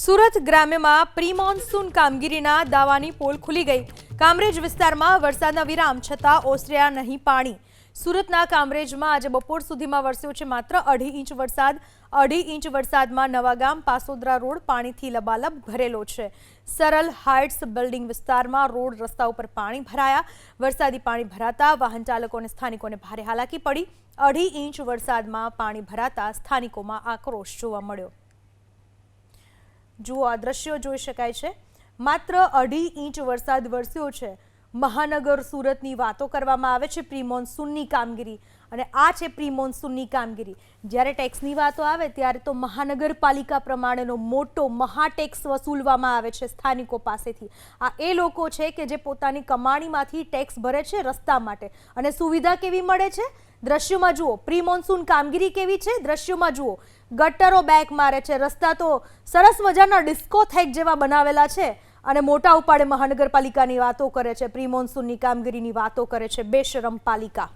Surat ગ્રામ્યમાં pre monsoon કામગીરીના દાવાની pole ખુલી ગઈ। કામરેજ વિસ્તારમાં વરસાદના વિરામ છતાં ઓસર્યા નહીં પાણી। સુરતના કામરેજમાં આજે બપોર સુધીમાં વરસ્યો છે માત્ર 2.5 ઇંચ વરસાદ। 2.5 ઇંચ વરસાદમાં નવાગામ પાસોદરા રોડ પાણીથી લબાલબ ભરેલો છે। સરલ હાઇટ્સ બિલ્ડિંગ વિસ્તારમાં રોડ રસ્તા ઉપર પાણી ભરાયા। વરસાદી પાણી ભરાતા વાહન ચાલકો અને સ્થાનિકોને ભારે હાલાકી પડી। 2.5 ઇંચ વરસાદમાં પાણી ભરાતા સ્થાનિકોમાં આક્રોશ જોવા મળ્યો। જુઓ આ દ્રશ્યો જોઈ શકાય છે। માત્ર 2.5 ઇંચ વરસાદ વરસ્યો છે। મહાનગર સુરતની વાતો કરવામાં આવે છે પ્રી મોન્સૂનની કામગીરી, અને આ છે પ્રી મોન્સૂનની કામગીરી। જ્યારે ટેક્સની વાતો આવે ત્યારે તો મહાનગરપાલિકા પ્રમાણેનો મોટો મહાટેક્સ વસૂલવામાં આવે છે સ્થાનિકો પાસેથી। આ એ લોકો છે કે જે પોતાની કમાણીમાંથી ટેક્સ ભરે છે રસ્તા માટે, અને સુવિધા કેવી મળે છે દ્રશ્યોમાં જુઓ। પ્રી મોન્સૂન કામગીરી કેવી છે દ્રશ્યોમાં જુઓ। ગટરો બેક મારે છે, રસ્તા તો સરસ મજાના ડિસ્કોથેક જેવા બનાવેલા છે, અને મોટા ઉપાડે મહાનગરપાલિકાની વાતો કરે છે, પ્રી મોન્સૂનની કામગીરીની વાતો કરે છે બેશરમ પાલિકા।